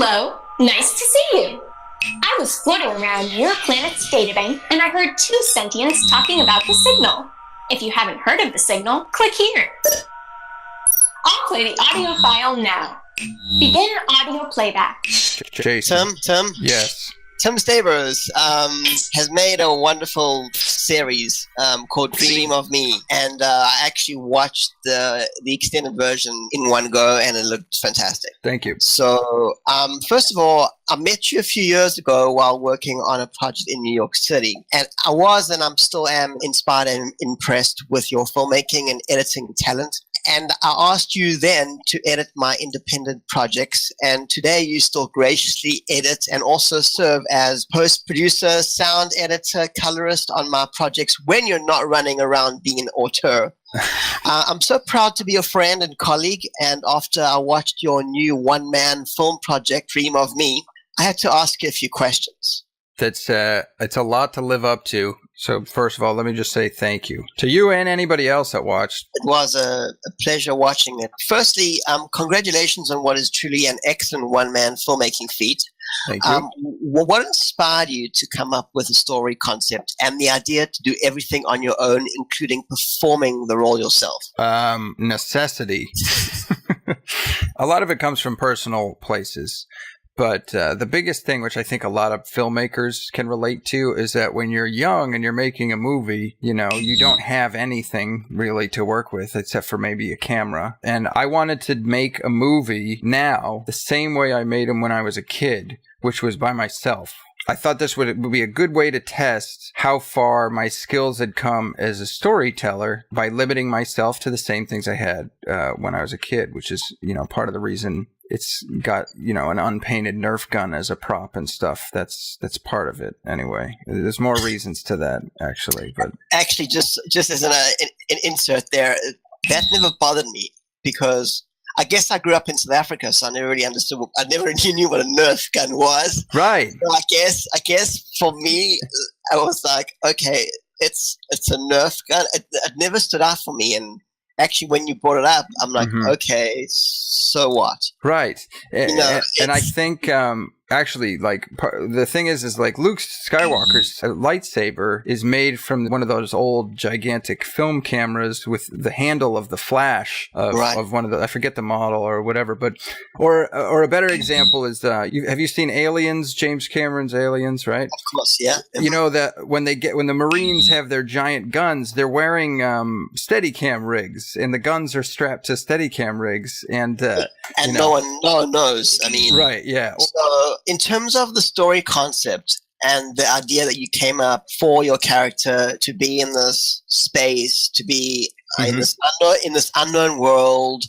Hello, nice to see you. I was floating around your planet's databank and I heard two sentients talking about the signal. If you haven't heard of the signal, click here. I'll play the audio file now. Begin audio playback. Jason. Tim? Yes. Tim Stabers has made a wonderful series called Dream of Me, and I actually watched the extended version in one go, and it looked fantastic. Thank you. So, first of all, I met you a few years ago while working on a project in New York City, and I was and I still am inspired and impressed with your filmmaking and editing talent. And I asked you then to edit my independent projects, and today you still graciously edit and also serve as post-producer, sound editor, colorist on my projects when you're not running around being an auteur. I'm so proud to be a friend and colleague, and after I watched your new one-man film project, Dream of Me, I had to ask you a few questions. It's a lot to live up to. So first of all, let me just say thank you to you and anybody else that watched. It was a pleasure watching it. Firstly, congratulations on what is truly an excellent one-man filmmaking feat. Thank you. What inspired you to come up with a story concept and the idea to do everything on your own, including performing the role yourself? Necessity. A lot of it comes from personal places. But the biggest thing, which I think a lot of filmmakers can relate to, is that when you're young and you're making a movie, you know, you don't have anything really to work with except for maybe a camera. And I wanted to make a movie now the same way I made them when I was a kid, which was by myself. I thought this would be a good way to test how far my skills had come as a storyteller by limiting myself to the same things I had when I was a kid, which is, you know, part of the reason it's got, you know, an unpainted Nerf gun as a prop and stuff. That's part of it anyway. There's more reasons to that, actually. But actually, just as an insert there, that never bothered me because I guess I grew up in South Africa, so I never really understood. I never really knew what a Nerf gun was. Right. So I guess for me, I was like, okay, it's a Nerf gun. It never stood out for me, and actually, when you brought it up, I'm like, okay, so what? Right. You know, and I think actually, like, the thing is like Luke Skywalker's lightsaber is made from one of those old gigantic film cameras with the handle of the flash of one of the, I forget the model or whatever, but or a better example is have you seen Aliens, James Cameron's Aliens, right? Of course, yeah. You know that when the Marines have their giant guns, they're wearing Steadicam rigs, and the guns are strapped to Steadicam rigs, and you know, no one knows. I mean, right? Yeah. So, in terms of the story concept and the idea that you came up for your character to be in this space, to be in this unknown world,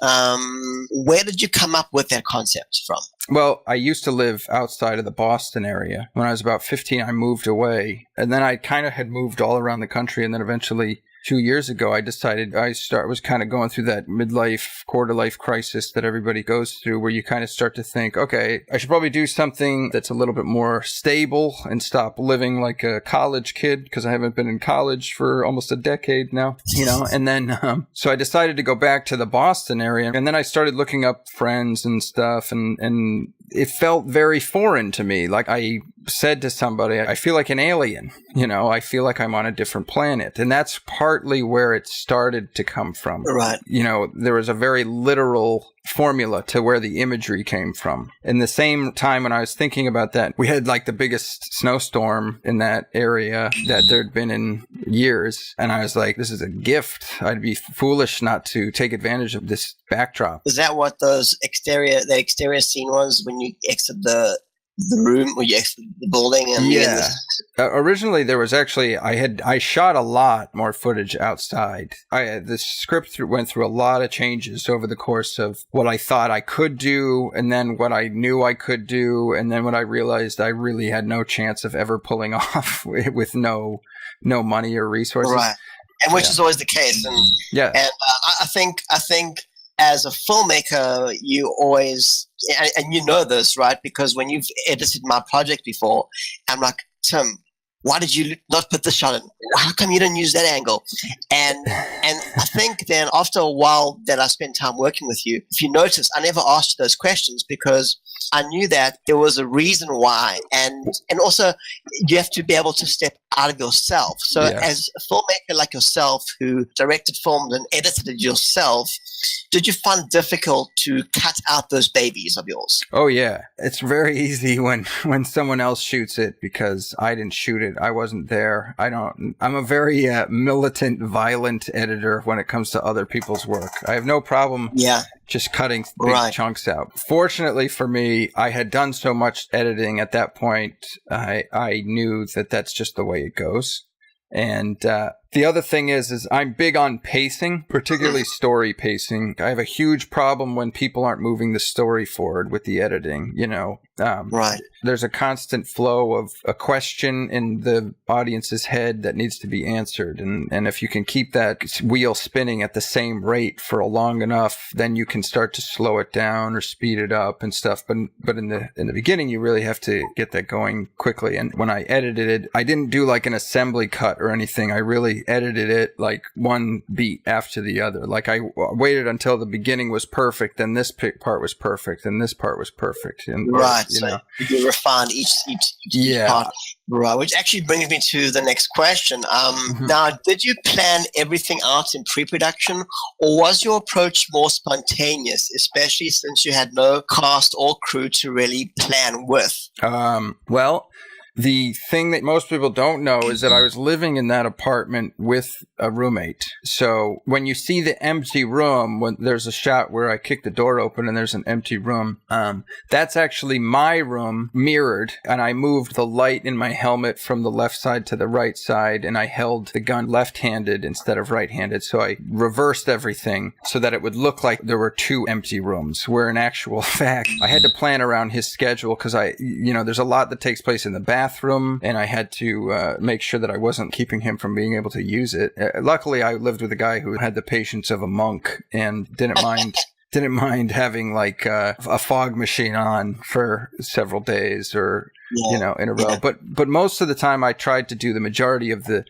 where did you come up with that concept from? Well, I used to live outside of the Boston area. When I was about 15, I moved away, and then I kind of had moved all around the country, and then eventually 2 years ago, I decided was kind of going through that midlife, quarter-life crisis that everybody goes through, where you kind of start to think, okay, I should probably do something that's a little bit more stable and stop living like a college kid, because I haven't been in college for almost a decade now, you know. And then, so I decided to go back to the Boston area, and then I started looking up friends and stuff, and it felt very foreign to me. Like I said to somebody, I feel like an alien, you know, I feel like I'm on a different planet. And that's partly where it started to come from. Right. You know, there was a very literal formula to where the imagery came from. In the same time when I was thinking about that, we had like the biggest snowstorm in that area that there'd been in years. And I was like, this is a gift. I'd be foolish not to take advantage of this backdrop. Is that what that exterior scene was when you exit the room, or you exit the building? And yeah. Originally, there was actually, I shot a lot more footage outside. The script went through a lot of changes over the course of what I thought I could do, and then what I knew I could do, and then what I realized I really had no chance of ever pulling off with no money or resources. Right. And which is always the case. And yeah. And I think as a filmmaker, you always, and you know this, right? Because when you've edited my project before, I'm like, Tim, why did you not put this shot in? How come you didn't use that angle? And I think then after a while that I spent time working with you, if you notice, I never asked you those questions because I knew that there was a reason why. And also you have to be able to step out of yourself. So as a filmmaker like yourself who directed, filmed, and edited it yourself, did you find it difficult to cut out those babies of yours? Oh, yeah. It's very easy when someone else shoots it because I didn't shoot it. I wasn't there. I'm a very militant, violent editor when it comes to other people's work. I have no problem just cutting big chunks out. Fortunately for me, I had done so much editing at that point, I knew that that's just the way it goes. And the other thing is I'm big on pacing, particularly story pacing. I have a huge problem when people aren't moving the story forward with the editing, you know. There's a constant flow of a question in the audience's head that needs to be answered. And if you can keep that wheel spinning at the same rate for long enough, then you can start to slow it down or speed it up and stuff. But in the beginning, you really have to get that going quickly. And when I edited it, I didn't do like an assembly cut or anything. I really edited it like one beat after the other. Like I waited until the beginning was perfect, then this part was perfect, and this part was perfect. And you refine each part. Right, which actually brings me to the next question. Now, did you plan everything out in pre-production, or was your approach more spontaneous, especially since you had no cast or crew to really plan with? Well, the thing that most people don't know is that I was living in that apartment with a roommate. So when you see the empty room, when there's a shot where I kick the door open and there's an empty room, that's actually my room mirrored. And I moved the light in my helmet from the left side to the right side, and I held the gun left-handed instead of right-handed. So I reversed everything so that it would look like there were two empty rooms, where in actual fact, I had to plan around his schedule because there's a lot that takes place in the bathroom, and I had to make sure that I wasn't keeping him from being able to use it. Luckily, I lived with a guy who had the patience of a monk and didn't mind having like a fog machine on for several days or in a row. But most of the time, I tried to do the majority of the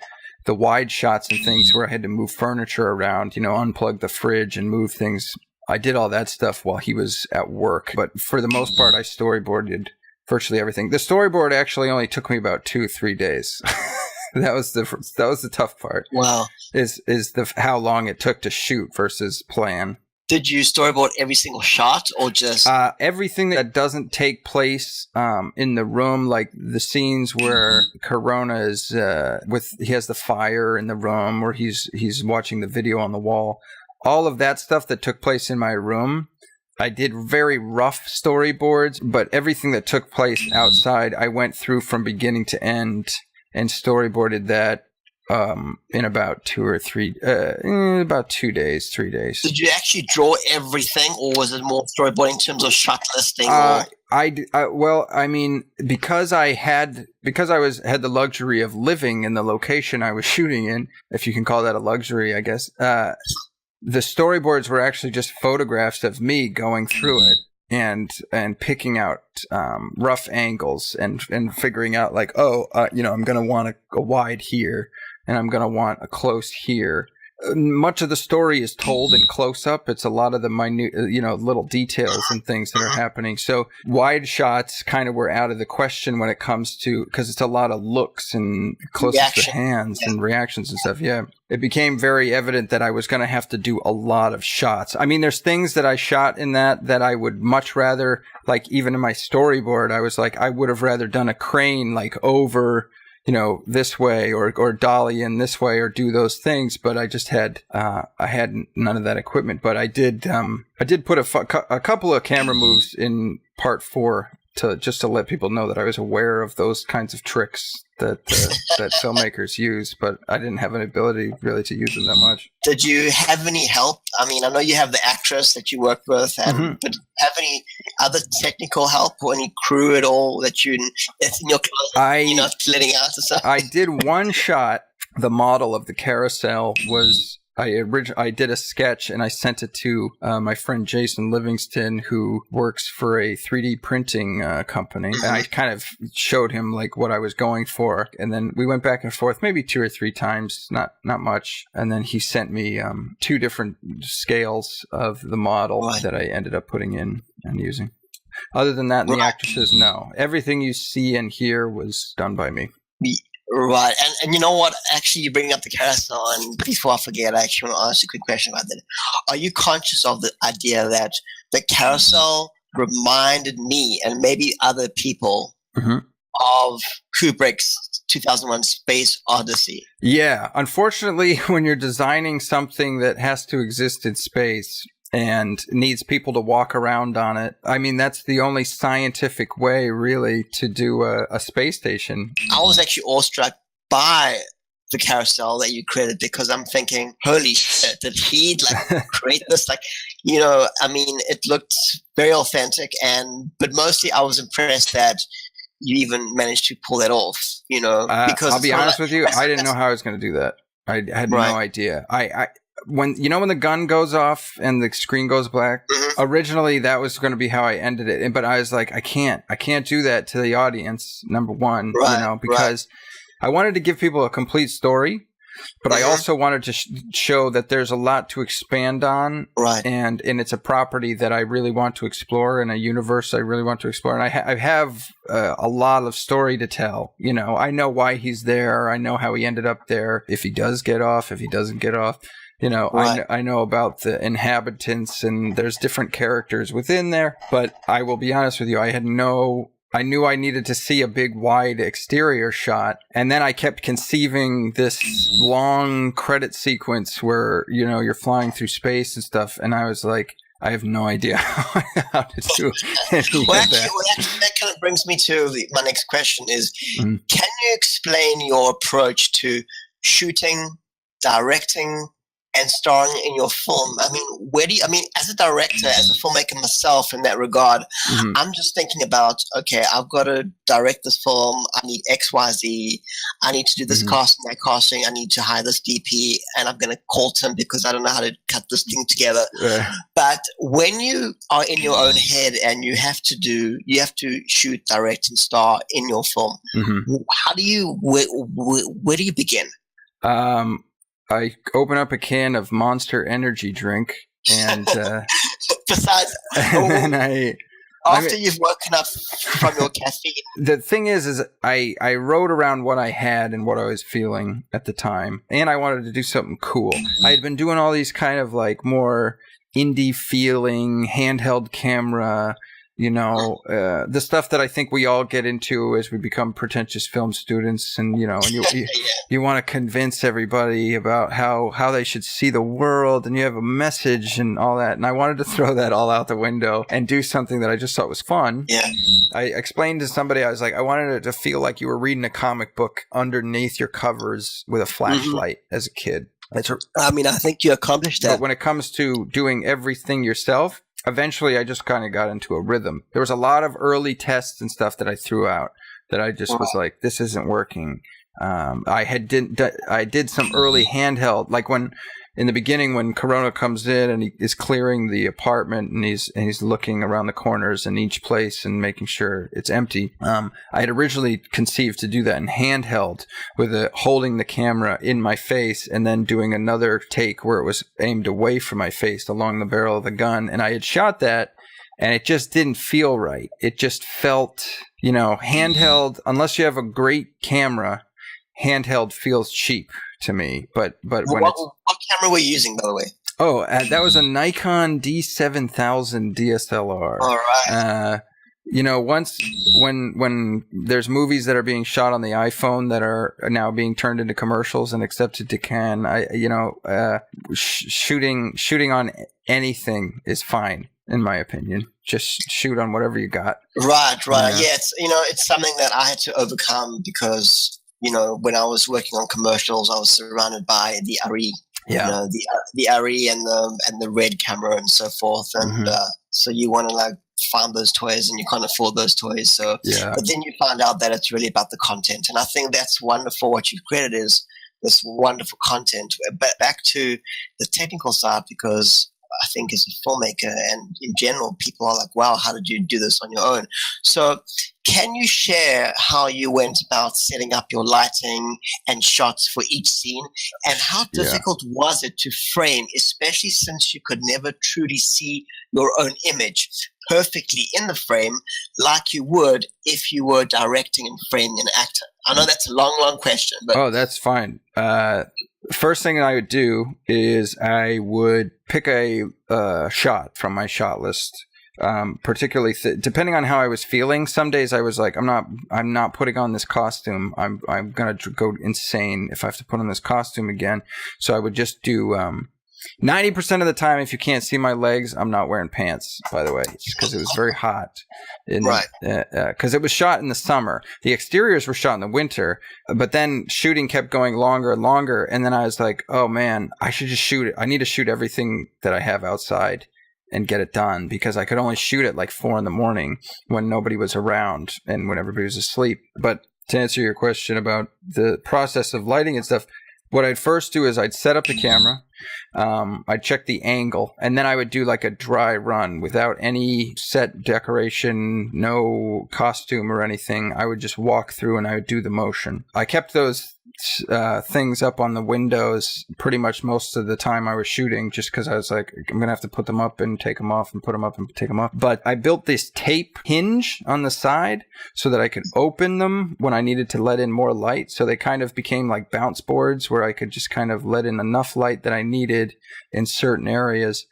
wide shots and things where I had to move furniture around, unplug the fridge and move things. I did all that stuff while he was at work. But for the most part, I storyboarded virtually everything. The storyboard actually only took me about 2-3 days. That was the tough part. Wow. Is how long it took to shoot versus plan. Did you storyboard every single shot or just everything that doesn't take place in the room, like the scenes where Corona is he has the fire in the room, or he's watching the video on the wall. All of that stuff that took place in my room, I did very rough storyboards, but everything that took place outside, I went through from beginning to end and storyboarded that in about 2 days, 3 days. Did you actually draw everything, or was it more storyboarding in terms of shot listing? Because I had the luxury of living in the location I was shooting in, if you can call that a luxury, I guess. The storyboards were actually just photographs of me going through it and picking out rough angles and figuring out like, I'm going to want a wide here and I'm going to want a close here. Much of the story is told in close-up. It's a lot of the minute, little details and things that are happening. So wide shots kind of were out of the question when it comes to, because it's a lot of looks and close-up to hands and reactions and stuff. Yeah. It became very evident that I was going to have to do a lot of shots. I mean, there's things that I shot in that I would much rather, like even in my storyboard, I was like, I would have rather done a crane like over this way or dolly in this way or do those things. But I just had, I had none of that equipment, but I did put a couple of camera moves in part 4 to let people know that I was aware of those kinds of tricks that filmmakers use, but I didn't have an ability really to use them that much. Did you have any help? I mean, I know you have the actress that you work with, but did you have any other technical help or any crew at all that's in your closet, letting out and stuff? I did one shot. The model of the carousel was I did a sketch and I sent it to my friend Jason Livingston, who works for a 3D printing company. And I kind of showed him like what I was going for, and then we went back and forth maybe 2 or 3 times, not much. And then he sent me 2 different scales of the model that I ended up putting in and using. Other than that, and the actresses, no. Everything you see and hear was done by me. Right. And you know what? Actually, you bring up the carousel, and before I forget, I actually want to ask you a quick question about that. Are you conscious of the idea that the carousel reminded me, and maybe other people, of Kubrick's 2001 Space Odyssey? Yeah. Unfortunately, when you're designing something that has to exist in space and needs people to walk around on it, I mean, that's the only scientific way, really, to do a space station. I was actually awestruck by the carousel that you created, because I'm thinking, holy shit, did he create this? I mean, it looked very authentic, but mostly I was impressed that you even managed to pull that off, because I'll be honest with you, I didn't know how I was going to do that. I had no idea. When the gun goes off and the screen goes black, originally that was going to be how I ended it. But I was like, I can't do that to the audience. Number one, because I wanted to give people a complete story, but I also wanted to show that there's a lot to expand on. Right. And it's a property that I really want to explore, and a universe I really want to explore. And I have a lot of story to tell. I know why he's there. I know how he ended up there. If he does get off, if he doesn't get off. I know about the inhabitants, and there's different characters within there, but I will be honest with you, I knew I needed to see a big wide exterior shot, and then I kept conceiving this long credit sequence where, you're flying through space and stuff, and I was like, I have no idea how to do any of that. That kind of brings me to my next question is, can you explain your approach to shooting, directing, and starring in your film? I mean, as a director, as a filmmaker myself in that regard, I'm just thinking about, okay, I've got to direct this film. I need X, Y, Z. I need to do this casting, that casting. I need to hire this DP, and I'm going to call Tim because I don't know how to cut this thing together. But when you are in your own head and you have to shoot, direct, and star in your film, where do you begin? I open up a can of Monster Energy drink, and besides, after you've woken up from your caffeine. The thing is I wrote around what I had and what I was feeling at the time, and I wanted to do something cool. I had been doing all these kind of like more indie feeling, handheld camera, the stuff that I think we all get into as we become pretentious film students, and you want to convince everybody about how they should see the world, and you have a message and all that. And I wanted to throw that all out the window and do something that I just thought was fun. Yeah. I explained to somebody, I was like, I wanted it to feel like you were reading a comic book underneath your covers with a flashlight as a kid. I think you accomplished that. But when it comes to doing everything yourself, eventually I just kind of got into a rhythm. There was a lot of early tests and stuff that I threw out that I just was like, this isn't working. I did some early handheld, like in the beginning when Corona comes in and he is clearing the apartment and he's looking around the corners in each place and making sure it's empty. I had originally conceived to do that in handheld with holding the camera in my face and then doing another take where it was aimed away from my face along the barrel of the gun. And I had shot that and it just didn't feel right. It just felt, handheld, unless you have a great camera, handheld feels cheap to me, but when what camera were you using, by the way? Oh, that was a Nikon D7000 DSLR. All right. Once when there's movies that are being shot on the iPhone that are now being turned into commercials and accepted to Cannes, shooting on anything is fine in my opinion. Just shoot on whatever you got. Right. Yeah, it's something that I had to overcome because when I was working on commercials, I was surrounded by the RE, the RE and the red camera and so forth. And so you want to find those toys and you can't afford those toys. So, but then you find out that it's really about the content. And I think that's wonderful. What you've created is this wonderful content. But back to the technical side, because I think as a filmmaker and in general, people are like, wow, how did you do this on your own? So can you share how you went about setting up your lighting and shots for each scene? And how difficult was it to frame, especially since you could never truly see your own image perfectly in the frame like you would if you were directing and framing an actor? I know that's a long question. But oh, that's fine. First thing I would do is I would pick a shot from my shot list. Particularly depending on how I was feeling. Some days I was like, I'm not putting on this costume. I'm gonna go insane if I have to put on this costume again. So I would just do 90% of the time, if you can't see my legs, I'm not wearing pants, by the way, just because it was very hot. Right. Because it was shot in the summer. The exteriors were shot in the winter, but then shooting kept going longer and longer. And then I was like, oh man, I should just shoot it. I need to shoot everything that I have outside and get it done, because I could only shoot at like 4 a.m. when nobody was around and when everybody was asleep. But to answer your question about the process of lighting and stuff, what I'd first do is I'd set up the camera, I'd check the angle, and then I would do like a dry run without any set decoration, no costume or anything. I would just walk through and I would do the motion. I kept those things up on the windows pretty much most of the time I was shooting, just because I was like, I'm gonna have to put them up and take them off and put them up and take them off. But I built this tape hinge on the side so that I could open them when I needed to let in more light. So they kind of became like bounce boards where I could just kind of let in enough light that I needed in certain areas.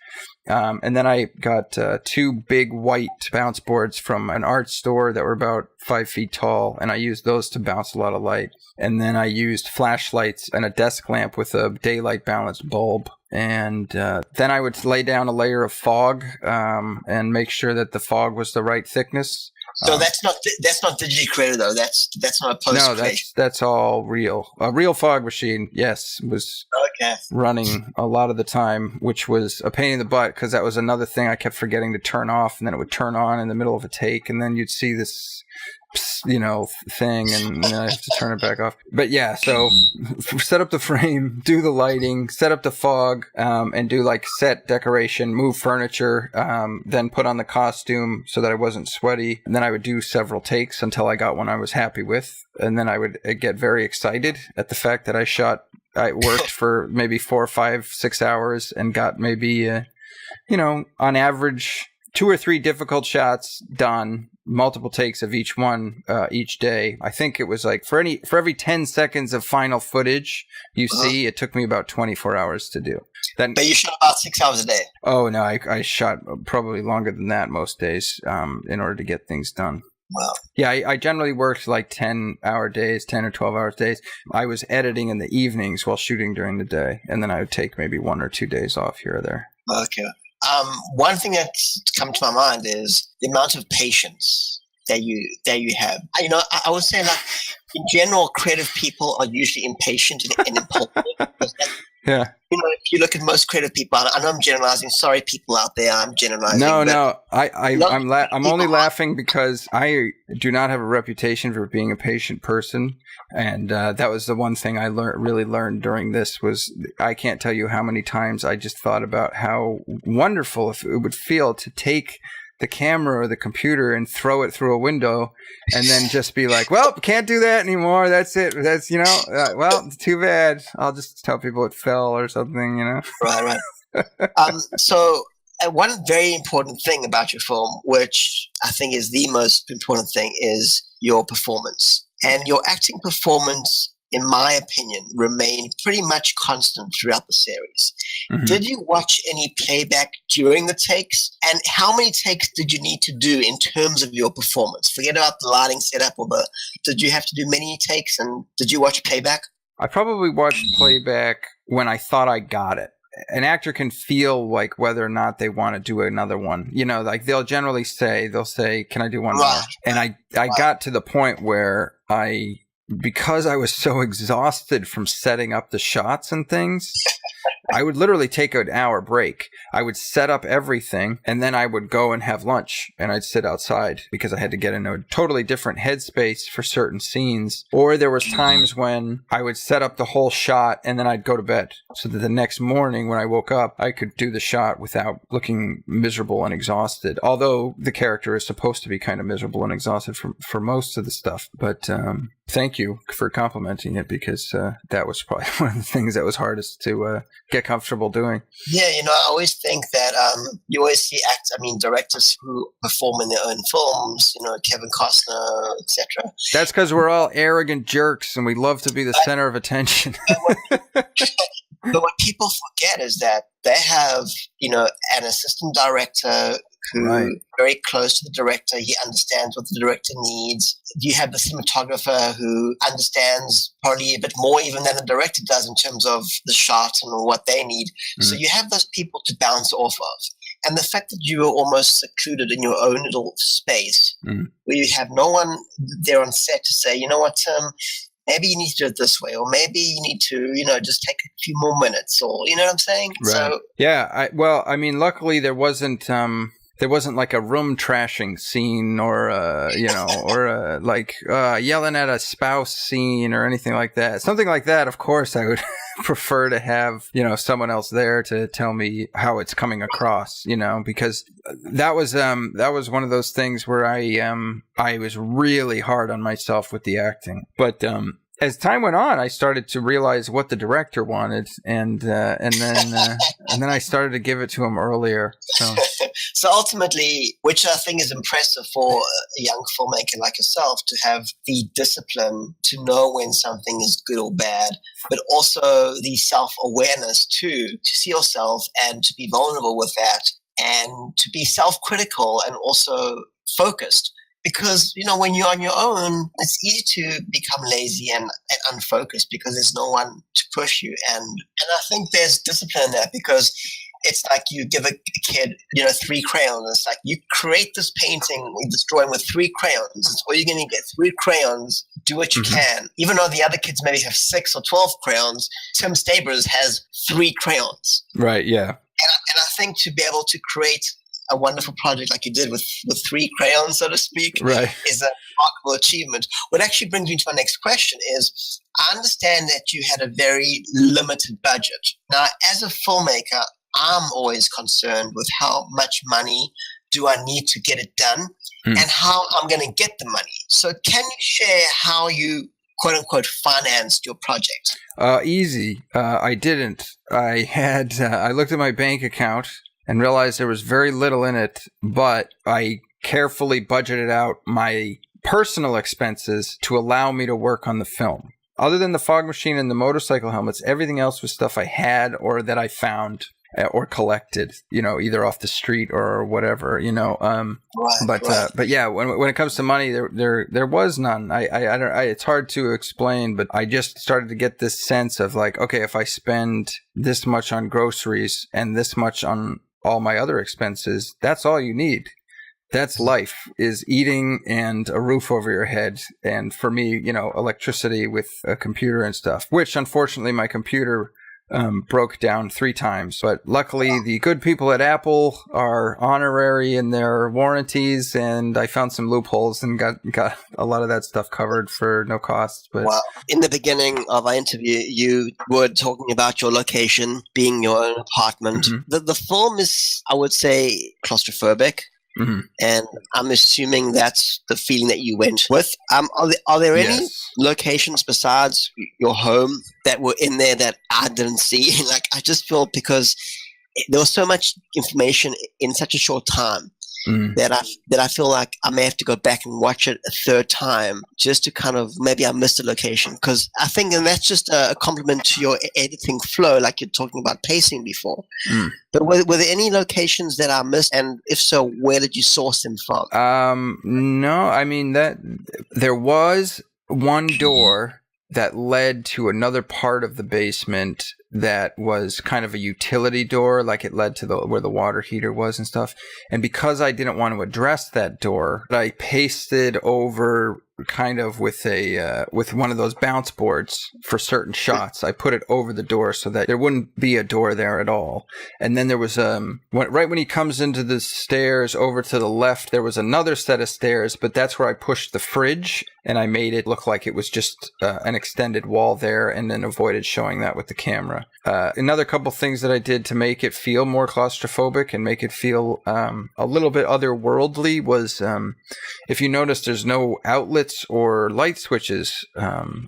And then I got 2 big white bounce boards from an art store that were about 5 feet tall, and I used those to bounce a lot of light. And then I used flashlights and a desk lamp with a daylight balanced bulb. And then I would lay down a layer of fog and make sure that the fog was the right thickness. So that's not digitally created though. That's not a post creation. No, that's all real. A real fog machine, yes, was running a lot of the time, which was a pain in the butt because that was another thing I kept forgetting to turn off, and then it would turn on in the middle of a take, and then you'd see this thing, and then I have to turn it back off. But yeah, so set up the frame, do the lighting, set up the fog, and do like set decoration, move furniture, then put on the costume so that I wasn't sweaty. And then I would do several takes until I got one I was happy with. And then I would get very excited at the fact that I worked for maybe 4, 5, 6 hours and got maybe, on average 2 or 3 difficult shots done, multiple takes of each one each day. I think it was like for every 10 seconds of final footage you see, it took me about 24 hours to do. But you shot about 6 hours a day. Oh no, I shot probably longer than that most days in order to get things done. Wow. Yeah, I generally worked like 10-hour days, 10 or 12-hour days. I was editing in the evenings while shooting during the day, and then I would take maybe 1 or 2 days off here or there. Okay. One thing that's come to my mind is the amount of patience that you have. I would say, like, in general, creative people are usually impatient and impulsive. Yeah. If you look at most creative people, I know I'm generalizing. Sorry, people out there, I'm generalizing. No. I'm only laughing because I do not have a reputation for being a patient person, and that was the one thing I really learned during this. Was I can't tell you how many times I just thought about how wonderful it would feel to take the camera or the computer and throw it through a window and then just be like, well, can't do that anymore. That's it. That's, well, too bad. I'll just tell people it fell or something, Right. So one very important thing about your film, which I think is the most important thing, is your performance. And your acting performance, in my opinion, remained pretty much constant throughout the series. Mm-hmm. Did you watch any playback during the takes? And how many takes did you need to do in terms of your performance? Forget about the lighting setup did you have to do many takes, and did you watch playback? I probably watched playback when I thought I got it. An actor can feel like whether or not they want to do another one. Like they'll say, can I do one more? And I got to the point where because I was so exhausted from setting up the shots and things, I would literally take an hour break. I would set up everything, and then I would go and have lunch, and I'd sit outside because I had to get in a totally different headspace for certain scenes. Or there was times when I would set up the whole shot, and then I'd go to bed so that the next morning when I woke up, I could do the shot without looking miserable and exhausted. Although the character is supposed to be kind of miserable and exhausted for most of the stuff. But thank you for complimenting it, because that was probably one of the things that was hardest to get comfortable doing. Yeah, I always think that you always see directors who perform in their own films, Kevin Costner, etc. That's because we're all arrogant jerks and we love to be the center of attention. But what people forget is that they have, an assistant director who very close to the director. He understands what the director needs. You have the cinematographer who understands probably a bit more even than the director does in terms of the shot and what they need. So you have those people to bounce off of. And the fact that you are almost secluded in your own little space where you have no one there on set to say, you know what, Tim, maybe you need to do it this way, or maybe you need to, just take a few more minutes, or you know what I'm saying? Right. So yeah, luckily there wasn't like a room trashing scene or yelling at a spouse scene or anything like that. Something like that, of course, I would prefer to have, someone else there to tell me how it's coming across, because that was one of those things where I was really hard on myself with the acting. But as time went on, I started to realize what the director wanted, and then I started to give it to him earlier. So ultimately, which I think is impressive for a young filmmaker like yourself, to have the discipline to know when something is good or bad, but also the self-awareness to see yourself and to be vulnerable with that, and to be self-critical and also focused. Because, when you're on your own, it's easy to become lazy and unfocused because there's no one to push you. And I think there's discipline in that, because it's like you give a kid, 3 crayons. It's like you create this painting, this drawing with 3 crayons. It's all you're going to get, 3 crayons. Do what you can. Even though the other kids maybe have 6 or 12 crayons, Tim Stabers has 3 crayons. Right, yeah. And I think to be able to create a wonderful project like you did with 3 crayons, so to speak, is a remarkable achievement. What actually brings me to my next question is, I understand that you had a very limited budget. Now, as a filmmaker, I'm always concerned with how much money do I need to get it done and how I'm going to get the money. So can you share how you, quote unquote, financed your project? Easy. I didn't. I looked at my bank account and realized there was very little in it, but I carefully budgeted out my personal expenses to allow me to work on the film. Other than the fog machine and the motorcycle helmets, everything else was stuff I had or that I found or collected, either off the street or whatever, But yeah, when it comes to money, there was none. It's hard to explain, but I just started to get this sense of like, okay, if I spend this much on groceries and this much on all my other expenses, that's all you need. That's life, is eating and a roof over your head. And for me, electricity with a computer and stuff, which unfortunately my computer broke down 3 times. But luckily, the good people at Apple are honorary in their warranties, and I found some loopholes and got a lot of that stuff covered for no cost. But in the beginning of our interview, you were talking about your location being your own apartment. The film is, I would say, claustrophobic. And I'm assuming that's the feeling that you went with. Are there any locations besides your home that were in there that I didn't see? Like, I just feel, because there was so much information in such a short time that I feel like I may have to go back and watch it a 3rd time just to kind of, maybe I missed a location. Because I think, and that's just a compliment to your editing flow, like you're talking about pacing before. But were there any locations that I missed? And if so, where did you source them from? No, I mean, that there was one door that led to another part of the basement that was kind of a utility door, like it led to where the water heater was and stuff. And because I didn't want to address that door, I pasted over kind of with one of those bounce boards for certain shots. I put it over the door so that there wouldn't be a door there at all. And then there was right when he comes into the stairs over to the left, there was another set of stairs, but that's where I pushed the fridge and I made it look like it was just an extended wall there, and then avoided showing that with the camera. Another couple things that I did to make it feel more claustrophobic and make it feel a little bit otherworldly was, if you notice, there's no outlets or light switches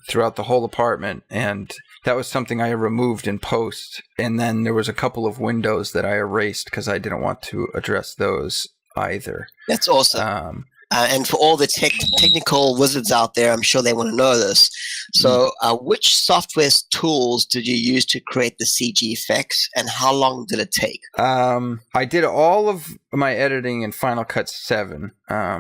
throughout the whole apartment, and that was something I removed in post. And then there was a couple of windows that I erased because I didn't want to address those either. That's awesome. And for all the technical wizards out there, I'm sure they want to know this. So which software tools did you use to create the CG effects, and how long did it take? I did all of my editing in Final Cut 7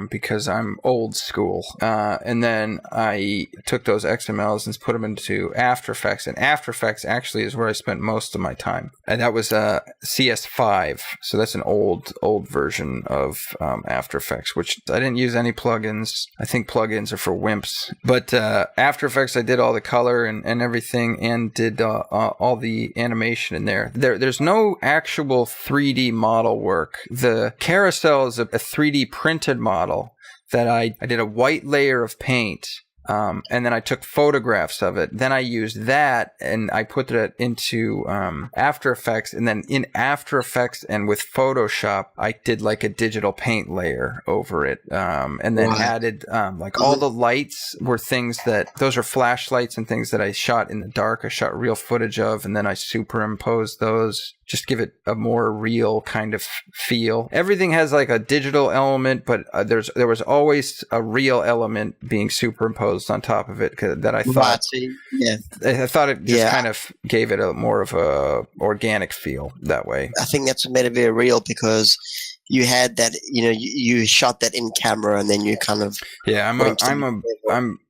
because I'm old school. And then I took those XMLs and put them into After Effects. And After Effects actually is where I spent most of my time. And that was CS5. So that's an old version of After Effects, which I didn't use any plugins. I think plugins are for wimps. But After Effects, I did all the color and everything, and did all the animation in there. There's no actual 3D model work. The carousel is a 3D printed model that I did a white layer of paint. And then I took photographs of it. Then I used that and I put it into After Effects. And then in After Effects and with Photoshop, I did like a digital paint layer over it. And then added like all the lights were things those are flashlights and things that I shot in the dark. I shot real footage of, and then I superimposed those. Just give it a more real kind of feel. Everything has like a digital element, but there was always a real element being superimposed on top of it that I thought. I thought it just kind of gave it a more of a organic feel that way. I think that's what made it very real, because you had that, you shot that in camera, and then you kind of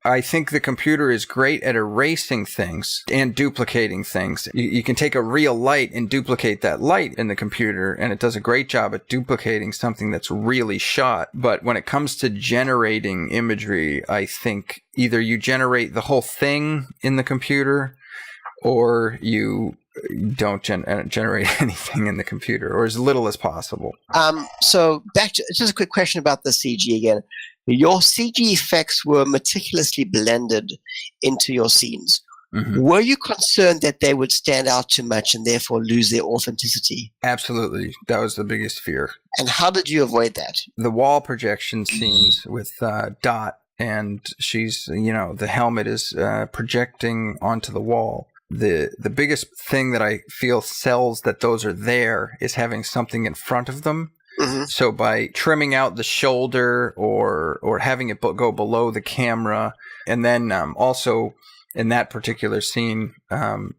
I think the computer is great at erasing things and duplicating things. You can take a real light and duplicate that light in the computer, and it does a great job at duplicating something that's really shot. But when it comes to generating imagery, I think either you generate the whole thing in the computer, or you don't generate anything in the computer, or as little as possible. So back to just a quick question about the CG again. Your CG effects were meticulously blended into your scenes. Mm-hmm. Were you concerned that they would stand out too much and therefore lose their authenticity? Absolutely. That was the biggest fear. And how did you avoid that? The wall projection scenes with Dot, and she's, the helmet is projecting onto the wall. The biggest thing that I feel sells that those are there is having something in front of them. Mm-hmm. So by trimming out the shoulder or having it go below the camera, and then also in that particular scene,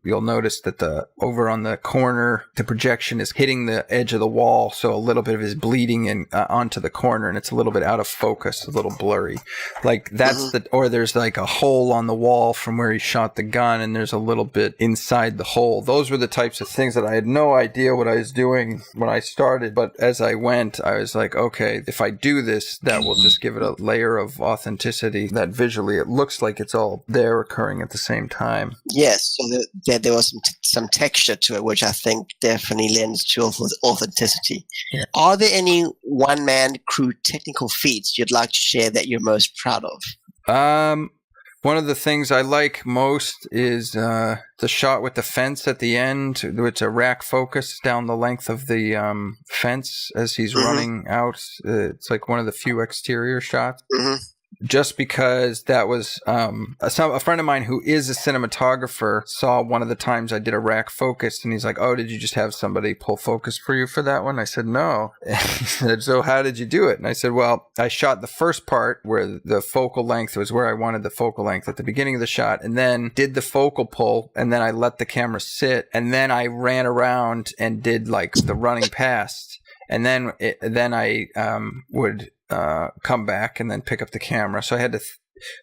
you'll notice that over on the corner, the projection is hitting the edge of the wall, so a little bit of it is bleeding in onto the corner, and it's a little bit out of focus, a little blurry. Like that's or there's like a hole on the wall from where he shot the gun, and there's a little bit inside the hole. Those were the types of things that I had no idea what I was doing when I started, but as I went, I was like, okay, if I do this, that will just give it a layer of authenticity that visually it looks like it's all there occurring at the same time. Yes, so there was some texture to it, which I think definitely lends to authenticity. Yeah. Are there any one-man crew technical feats you'd like to share that you're most proud of? One of the things I like most is the shot with the fence at the end. It's a rack focus down the length of the fence as he's running out. It's like one of the few exterior shots. Mm-hmm. Just because that was a friend of mine who is a cinematographer saw one of the times I did a rack focus, and he's like, "Oh, did you just have somebody pull focus for you for that one?" I said, "No." And he said, "So how did you do it?" And I said, "Well, I shot the first part where the focal length was where I wanted the focal length at the beginning of the shot, and then did the focal pull, and then I let the camera sit, and then I ran around and did like the running past, and then I would come back and then pick up the camera." So I had to.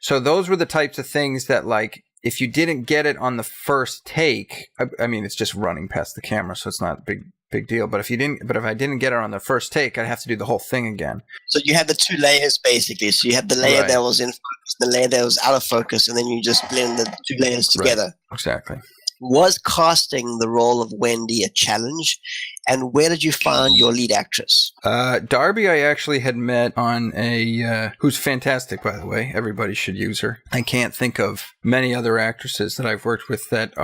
So those were the types of things that, like, if you didn't get it on the first take, I mean, it's just running past the camera, so it's not a big deal. But if I didn't get it on the first take, I'd have to do the whole thing again. So you had the two layers basically. So you had the layer that was in focus, the layer that was out of focus, and then you just blend the two layers together. Right. Exactly. Was casting the role of Wendy a challenge? And where did you find your lead actress? Darby, I actually had met on who's fantastic, by the way. Everybody should use her. I can't think of many other actresses that I've worked with that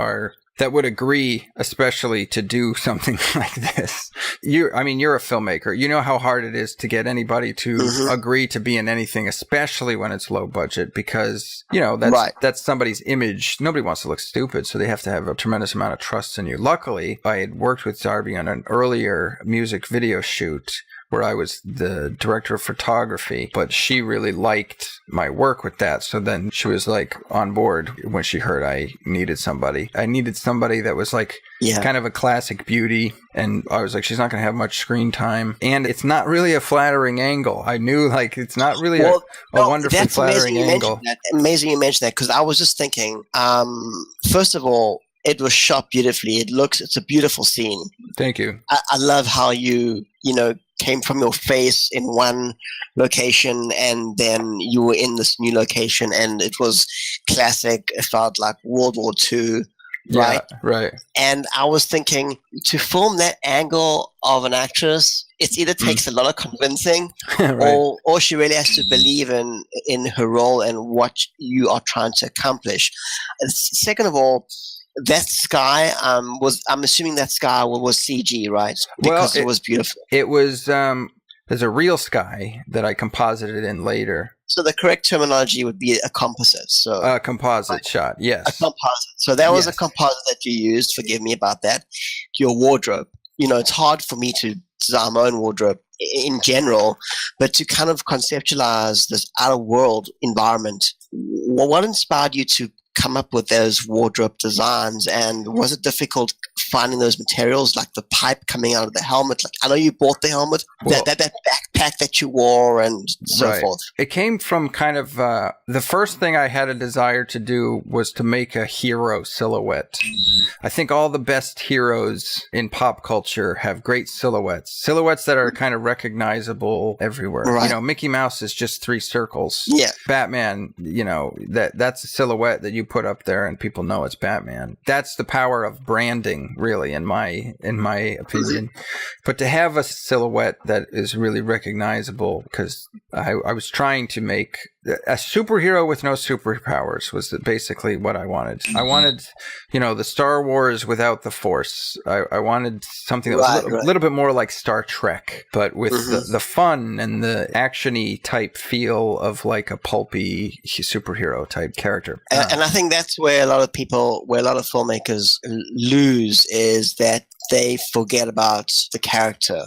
would agree, especially to do something like this. You're a filmmaker. You know how hard it is to get anybody to agree to be in anything, especially when it's low budget, because, that's somebody's image. Nobody wants to look stupid, so they have to have a tremendous amount of trust in you. Luckily, I had worked with Darby on an earlier music video shoot where I was the director of photography, but she really liked my work with that. So then she was like on board when she heard I needed somebody. I needed somebody that was like kind of a classic beauty. And I was like, she's not going to have much screen time. And it's not really a flattering angle. I knew like it's not really a wonderfully flattering angle. Amazing you mentioned that, because I was just thinking, first of all, it was shot beautifully. It's a beautiful scene. Thank you. I love how you came from your face in one location and then you were in this new location, and it was classic. It felt like World War II, right? Yeah, right. And I was thinking, to film that angle of an actress, it either takes a lot of convincing right. or she really has to believe in her role and what you are trying to accomplish. And second of all, that sky I'm assuming that sky was CG, right? Because it was beautiful. It was there's a real sky that I composited in later. So the correct terminology would be a composite. So a composite shot, yes. A composite. So that was a composite that you used. Forgive me about that. Your wardrobe. It's hard for me to design my own wardrobe in general, but to kind of conceptualize this outer world environment. What inspired you to come up with those wardrobe designs, and was it difficult finding those materials, like the pipe coming out of the helmet? Like, I know you bought the helmet, that backpack that you wore, and so forth. It came from kind of the first thing I had a desire to do was to make a hero silhouette. I think all the best heroes in pop culture have great silhouettes that are kind of recognizable everywhere. Right. Mickey Mouse is just 3 circles. Yeah. Batman, that's a silhouette that you put up there and people know it's Batman. That's the power of branding, really, in my opinion. But to have a silhouette that is really recognizable, because I was trying to make a superhero with no superpowers was basically what I wanted. I wanted, the Star Wars without the Force. I wanted something that was a little bit more like Star Trek, but with the fun and the action-y type feel of like a pulpy superhero type character. And I think that's where a lot of filmmakers lose, is that they forget about the character.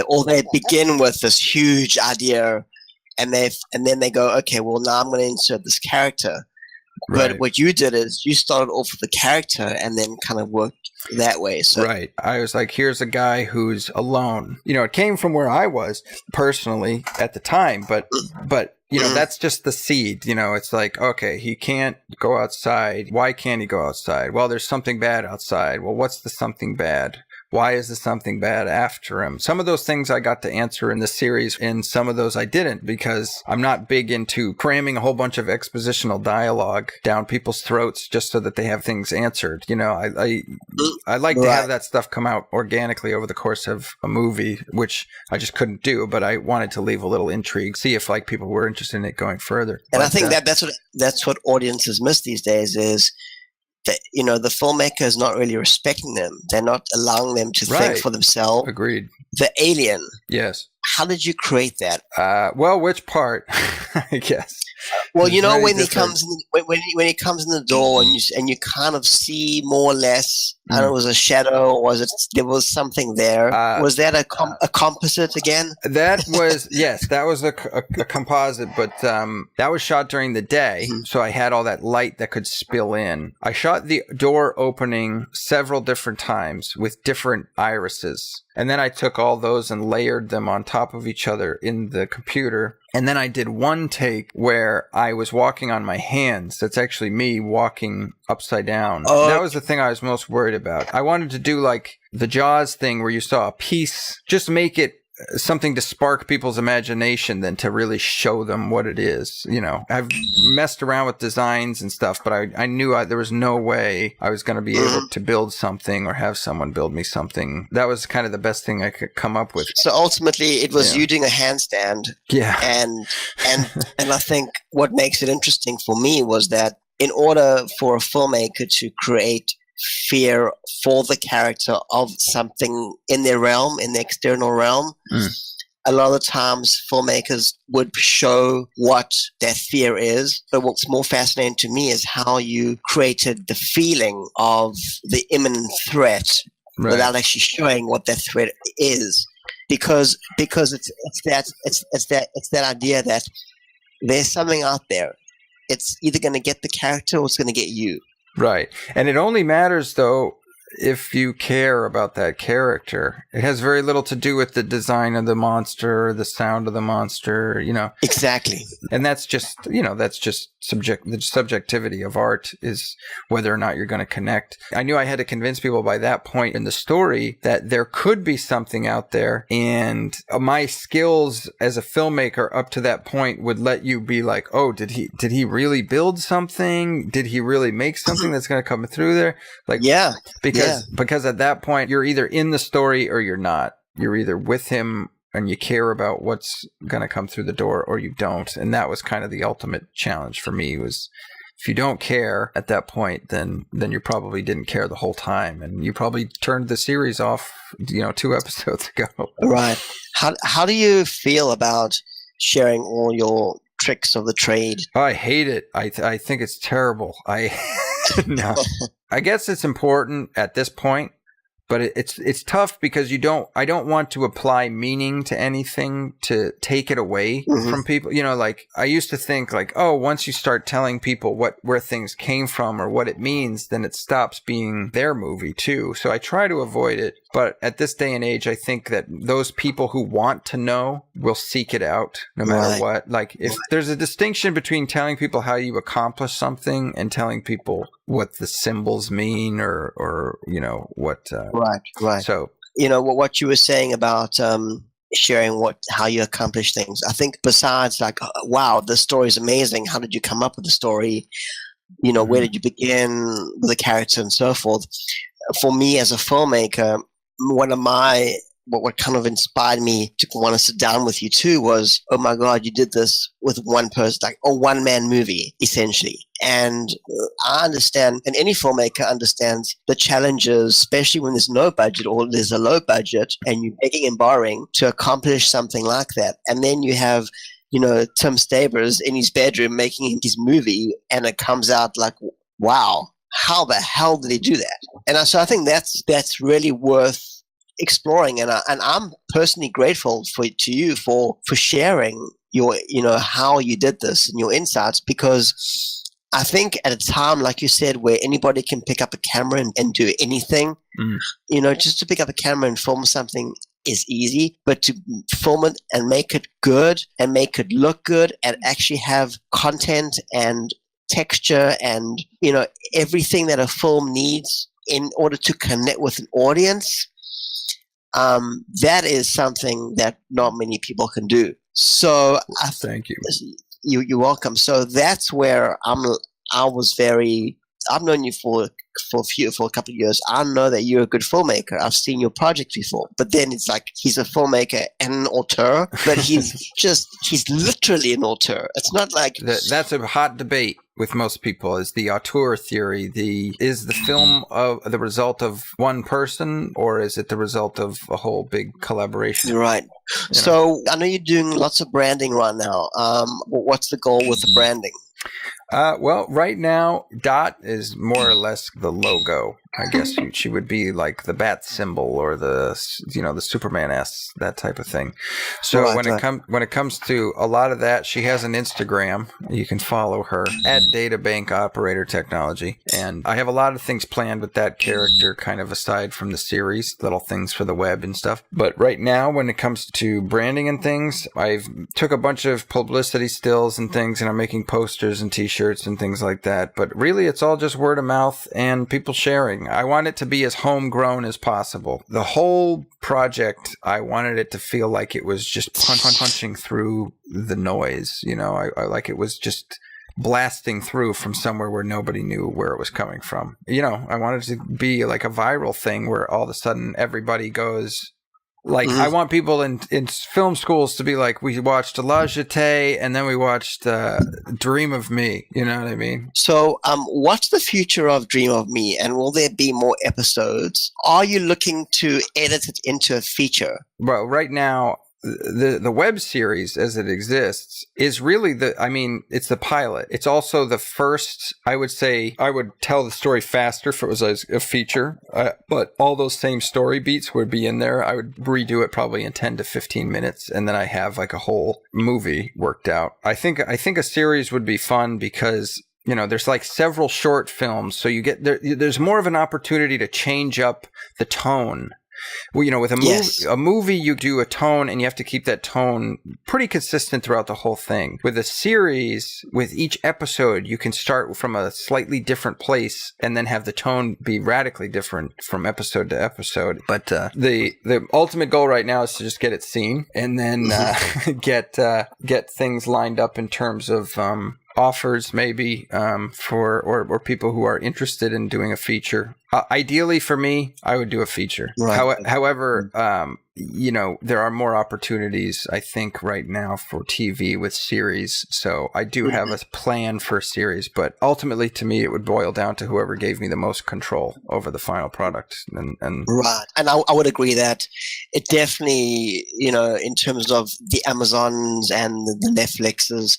Or they begin with this huge idea, and then they go, okay, well, now I'm going to insert this character. Right. But what you did is you started off with the character and then kind of worked that way. So. Right. I was like, here's a guy who's alone. It came from where I was personally at the time, but that's just the seed. It's like, okay, he can't go outside. Why can't he go outside? Well, there's something bad outside. Well, what's the something bad? Why is there something bad after him? Some of those things I got to answer in the series, and some of those I didn't, because I'm not big into cramming a whole bunch of expositional dialogue down people's throats just so that they have things answered. I like to have that stuff come out organically over the course of a movie, which I just couldn't do, but I wanted to leave a little intrigue, see if people were interested in it going further. And I think that's what audiences miss these days, is that the filmmaker is not really respecting them. They're not allowing them to think for themselves. Agreed. The alien. Yes. How did you create that? Well, which part? I guess. Well, when he comes when he comes in the door and you kind of see more or less. I don't know, it was a shadow. There was something there? Was that a composite again? That was yes. That was a composite, but that was shot during the day, so I had all that light that could spill in. I shot the door opening several different times with different irises. And then I took all those and layered them on top of each other in the computer. And then I did one take where I was walking on my hands. That's actually me walking upside down. That was the thing I was most worried about. I wanted to do like the Jaws thing where you saw a piece, just make it something to spark people's imagination than to really show them what it is. You know, I've messed around with designs and stuff, but I knew there was no way I was going to be able to build something or have someone build me something. That was kind of the best thing I could come up with. So ultimately it was you doing a handstand. Yeah. And I think what makes it interesting for me was that in order for a filmmaker to create fear for the character of something in their realm, in the external realm, a lot of times filmmakers would show what that fear is. But what's more fascinating to me is how you created the feeling of the imminent threat without actually showing what that threat is. Because it's that idea that there's something out there. It's either going to get the character or it's going to get you. Right. And it only matters, though, if you care about that character. It has very little to do with the design of the monster, the sound of the monster, you know. Exactly. And that's just, the subjectivity of art is whether or not you're going to connect. I knew I had to convince people by that point in the story that there could be something out there, and my skills as a filmmaker up to that point would let you be like, oh, did he really build something? Did he really make something that's going to come through there? Like, yeah, because at that point you're either in the story or you're not. You're either with him and you care about what's going to come through the door, or you don't. And that was kind of the ultimate challenge for me, was if you don't care at that point, then you probably didn't care the whole time. And you probably turned the series off, 2 episodes ago. Right. How do you feel about sharing all your tricks of the trade? Oh, I hate it. I think it's terrible. No. I guess it's important at this point. But it's tough because I don't want to apply meaning to anything to take it away from people. Like I used to think like, oh, once you start telling people where things came from or what it means, then it stops being their movie too. So I try to avoid it. But at this day and age, I think that those people who want to know will seek it out no matter what. Like if there's a distinction between telling people how you accomplish something and telling people what the symbols mean or what. Right. So, what you were saying about sharing how you accomplish things. I think besides like, wow, the story is amazing. How did you come up with the story? Where did you begin with the character and so forth? For me as a filmmaker, what kind of inspired me to want to sit down with you too was, oh my God, you did this with one person, like a one-man movie, essentially. And I understand, and any filmmaker understands the challenges, especially when there's no budget or there's a low budget and you're begging and borrowing to accomplish something like that. And then you have, Tim Stabers in his bedroom making his movie, and it comes out like, wow, how the hell did he do that? And so I think that's really worth exploring, and I'm personally grateful to you for sharing your how you did this and your insights, because I think at a time, like you said, where anybody can pick up a camera and do anything, just to pick up a camera and film something is easy, but to film it and make it good and make it look good and actually have content and texture and everything that a film needs in order to connect with an audience, that is something that not many people can do. So thank you. You're welcome. So that's where I've known you for a couple of years. I know that you're a good filmmaker. I've seen your projects before. But then it's like he's a filmmaker and an auteur, but he's literally an auteur. It's not like that's a hot debate with most people, is the auteur theory. Is the film the result of one person, or is it the result of a whole big collaboration? Right. So I know you're doing lots of branding right now. What's the goal with the branding? Well, right now, Dot is more or less the logo. I guess she would be like the bat symbol or the Superman S, that type of thing. So when it comes to a lot of that, she has an Instagram. You can follow her at Databank Operator Technology, and I have a lot of things planned with that character, kind of aside from the series, little things for the web and stuff. But right now, when it comes to branding and things, I've took a bunch of publicity stills and things, and I'm making posters and T-shirts and things like that. But really, it's all just word of mouth and people sharing. I want it to be as homegrown as possible. The whole project, I wanted it to feel like it was just punching through the noise. I like it was just blasting through from somewhere where nobody knew where it was coming from. I wanted it to be like a viral thing where all of a sudden everybody goes... Like, I want people in film schools to be like, we watched La Jetée and then we watched Dream of Me. You know what I mean? So, what's the future of Dream of Me, and will there be more episodes? Are you looking to edit it into a feature? Well, right now, the web series as it exists is really it's the pilot. It's also the first. I would say I would tell the story faster if it was a feature, but all those same story beats would be in there. I would redo it probably in 10 to 15 minutes, and then I have like a whole movie worked out. I think a series would be fun because there's like several short films, so you get there's more of an opportunity to change up the tone. Well, with a movie, you do a tone and you have to keep that tone pretty consistent throughout the whole thing. With a series, with each episode, you can start from a slightly different place and then have the tone be radically different from episode to episode. But the ultimate goal right now is to just get it seen and then get things lined up in terms of offers maybe for people who are interested in doing a feature. Ideally for me, I would do a feature. Right. However, there are more opportunities, I think, right now for TV with series. So I do have a plan for a series, but ultimately to me, it would boil down to whoever gave me the most control over the final product. And right. And I would agree that it definitely, in terms of the Amazons and the Netflixes,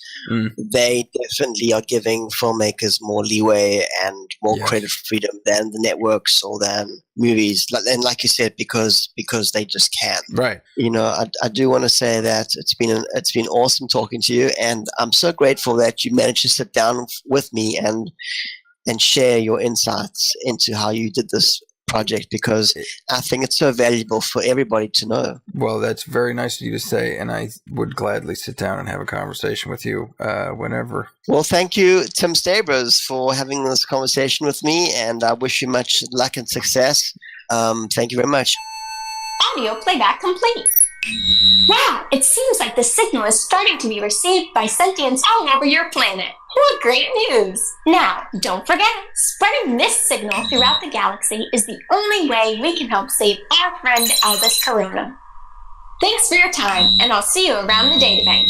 they definitely are giving filmmakers more leeway and more creative freedom than the networks or than movies. And like you said, because they just can. Right. I do want to say that it's been awesome talking to you, and I'm so grateful that you managed to sit down with me and share your insights into how you did this project, because I think it's so valuable for everybody to know. Well, that's very nice of you to say, and I would gladly sit down and have a conversation with you whenever. Well, thank you, Tim Stabers, for having this conversation with me, and I wish you much luck and success. Thank you very much. Audio playback complete. Wow, it seems like the signal is starting to be received by sentients all over your planet. What great news! Now, don't forget, spreading this signal throughout the galaxy is the only way we can help save our friend Albus Corona. Thanks for your time, and I'll see you around the databank.